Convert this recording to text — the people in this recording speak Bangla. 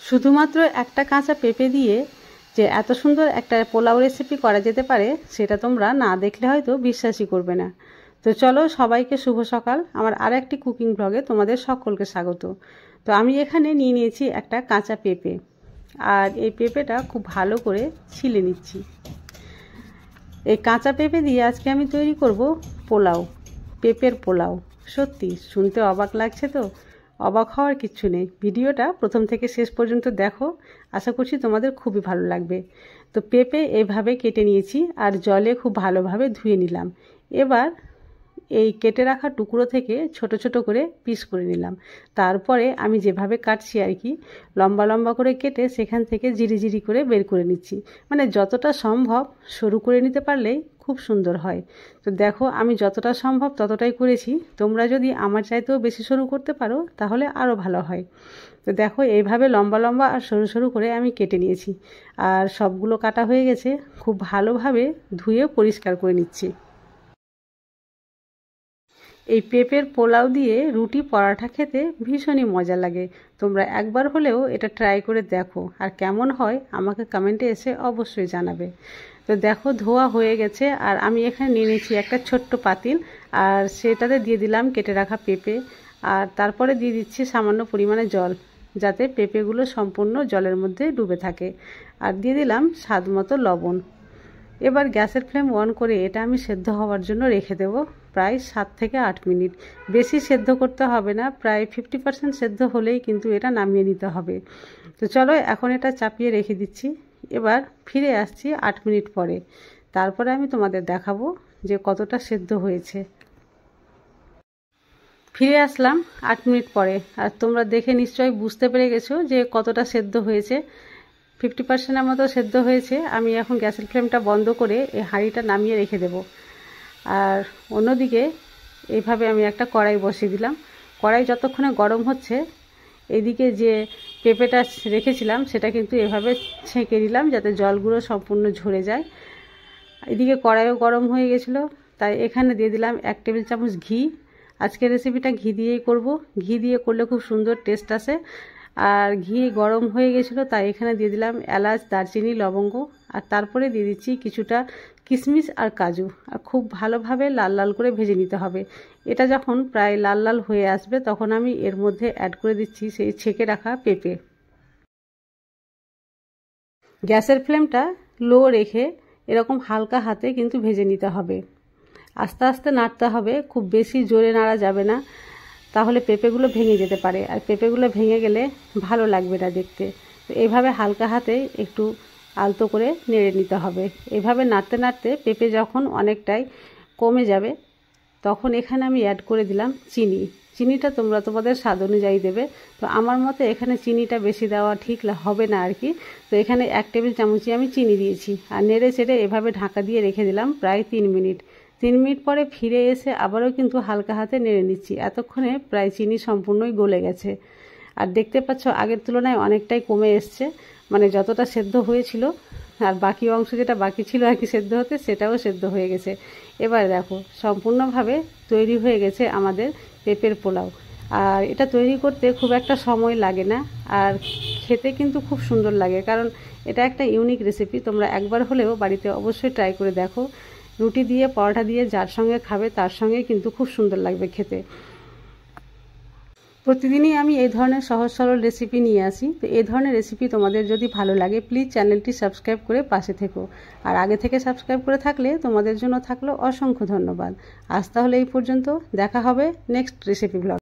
শুধুমাত্র একটা কাঁচা পেঁপে দিয়ে যে এত সুন্দর একটা পোলাও রেসিপি করা যেতে পারে সেটা তোমরা না দেখলে হয়তো বিশ্বাসই করবে না। তো চলো, সবাইকে শুভ সকাল। আমার আর একটি কুকিং ব্লগে তোমাদের সকলকে স্বাগত। তো আমি এখানে নিয়ে নিয়েছি একটা কাঁচা পেঁপে, আর এই পেঁপেটা খুব ভালো করে ছিলে নিচ্ছি। এই কাঁচা পেঁপে দিয়ে আজকে আমি তৈরি করব পোলাও, পেঁপের পোলাও। সত্যি শুনতে অবাক লাগছে তো? অবাক হওয়ার কিচ্ছু নেই, ভিডিওটা প্রথম থেকে শেষ পর্যন্ত দেখো, আশা করছি তোমাদের খুবই ভালো লাগবে। তো পেঁপে এইভাবে কেটে নিয়েছি আর জলে খুব ভালোভাবে ধুয়ে নিলাম। এবার এই কেটে রাখা টুকরো থেকে ছোট ছোট করে পিস করে নিলাম। তারপরে আমি যেভাবে কাটছি আর কি, লম্বা লম্বা করে কেটে সেখান থেকে জিরি জিরি করে বের করে নিচ্ছি। মানে যতটা সম্ভব সরু করে নিতে পারলেই খুব সুন্দর হয়। তো দেখো, আমি যতটা সম্ভব ততটাই করেছি। তোমরা যদি আমার চাইতেও বেশি সরু করতে পারো তাহলে আরও ভালো হয়। তো দেখো, এইভাবে লম্বা লম্বা আর সরু সরু করে আমি কেটে নিয়েছি, আর সবগুলো কাটা হয়ে গেছে। খুব ভালোভাবে ধুয়ে পরিষ্কার করে নিচ্ছি। এই পেঁপের পোলাও দিয়ে রুটি পরাঠা খেতে ভীষণই মজা লাগে। তোমরা একবার হলেও এটা ট্রাই করে দেখো, আর কেমন হয় আমাকে কমেন্টে এসে অবশ্যই জানাবে। তো দেখো, ধোয়া হয়ে গেছে, আর আমি এখানে নিয়ে নিয়েছি একটা ছোট্ট পাতিল, আর সেটাতে দিয়ে দিলাম কেটে রাখা পেঁপে, আর তারপরে দিয়ে দিচ্ছি সামান্য পরিমাণে জল, যাতে পেঁপেগুলো সম্পূর্ণ জলের মধ্যে ডুবে থাকে, আর দিয়ে দিলাম স্বাদ মতো লবণ। এবার গ্যাসের ফ্লেম অন করে এটা আমি সেদ্ধ হওয়ার জন্য রেখে দেব প্রায় 7 থেকে 8 মিনিট। বেশি সেদ্ধ করতে হবে না, প্রায় 50% সেদ্ধ হলেই কিন্তু এটা নামিয়ে নিতে হবে। তো চলো, এখন এটা চাপিয়ে রেখে দিচ্ছি। এবার ফিরে আসছি 8 মিনিট পরে। তারপরে আমি তোমাদের দেখাবো যে কতটা সেদ্ধ হয়েছে। ফিরে আসলাম 8 মিনিট পরে, আর তোমরা দেখে নিশ্চয়ই বুঝতে পেরে গেছো যে কতটা সেদ্ধ হয়েছে। 50%-এর মতো সেদ্ধ হয়েছে। আমি এখন গ্যাসের ফ্লেমটা বন্ধ করে এই হাঁড়িটা নামিয়ে রেখে দেব। আর অন্যদিকে এইভাবে আমি একটা কড়াই বসিয়ে দিলাম। কড়াই যতক্ষণে গরম হচ্ছে, এদিকে যে পেঁপেটা রেখেছিলাম সেটা কিন্তু এভাবে ছেঁকে দিলাম যাতে জলগুলো সম্পূর্ণ ঝরে যায়। এদিকে কড়াইও গরম হয়ে গেছিলো, তাই এখানে দিয়ে দিলাম 1 টেবিল চামচ ঘি। আজকের রেসিপিটা ঘি দিয়েই করব। ঘি দিয়ে করলে খুব সুন্দর টেস্ট আসে। আর ঘি গরম হয়ে গেছিলো, তাই এখানে দিয়ে দিলাম এলাচ, দারচিনি, লবঙ্গ, আর তারপরে দিয়ে দিচ্ছি কিছুটা কিশমিশ আর কাজু। আর খুব ভালোভাবে লাল লাল করে ভেজে নিতে হবে। এটা যখন প্রায় লাল লাল হয়ে আসবে তখন আমি এর মধ্যে অ্যাড করে দিচ্ছি সেই ছেঁকে রাখা পেঁপে। গ্যাসের ফ্লেমটা লো রেখে এরকম হালকা হাতে কিন্তু ভেজে নিতে হবে। আস্তে আস্তে নাড়তে হবে, খুব বেশি জোরে নাড়া যাবে না, তাহলে পেঁপেগুলো ভেঙে যেতে পারে, আর পেঁপেগুলো ভেঙে গেলে ভালো লাগবে না দেখতে। তো এইভাবে হালকা হাতে একটু আলতো করে নেড়ে নিতে হবে। এইভাবে নাড়তে নাড়তে পেঁপে যখন অনেকটাই কমে যাবে তখন এখানে আমি অ্যাড করে দিলাম চিনি। চিনিটা তোমরা তোমাদের স্বাদ অনুযায়ী দেবে। তো আমার মতে এখানে চিনিটা বেশি দেওয়া ঠিক হবে না আর কি। তো এখানে 1 টেবিল চামচই আমি চিনি দিয়েছি, আর নেড়ে চেড়ে এভাবে ঢাকা দিয়ে রেখে দিলাম প্রায় 3 মিনিট। 3 মিনিট পরে ফিরে এসে আবারও কিন্তু হালকা হাতে নেড়ে নিচ্ছি। এতক্ষণে প্রায় চিনি সম্পূর্ণই গলে গেছে, আর দেখতে পাচ্ছ আগের তুলনায় অনেকটাই কমে এসছে। মানে যতটা সেদ্ধ হয়েছিল, আর বাকি অংশ যেটা বাকি ছিল আর কি সেদ্ধ হতে, সেটাও সেদ্ধ হয়ে গেছে। এবার দেখো, সম্পূর্ণভাবে তৈরি হয়ে গেছে আমাদের পেঁপের পোলাও। আর এটা তৈরি করতে খুব একটা সময় লাগে না, আর খেতে কিন্তু খুব সুন্দর লাগে, কারণ এটা একটা ইউনিক রেসিপি। তোমরা একবার হলেও বাড়িতে অবশ্যই ট্রাই করে দেখো। রুটি দিয়ে, পরোটা দিয়ে যার সঙ্গে খাবে তার সঙ্গে কিন্তু খুব সুন্দর লাগবে খেতে। প্রতিদিনই আমি এই ধরনের সহজ সরল রেসিপি নিয়ে আসি। তো এই ধরনের রেসিপি তোমাদের যদি ভালো লাগে প্লিজ চ্যানেলটি সাবস্ক্রাইব করে পাশে থেকো। আর আগে থেকে সাবস্ক্রাইব করে থাকলে তোমাদের জন্য থাকলো অসংখ্য ধন্যবাদ। আজ তাহলে এই পর্যন্ত, দেখা হবে নেক্সট রেসিপি ব্লগ।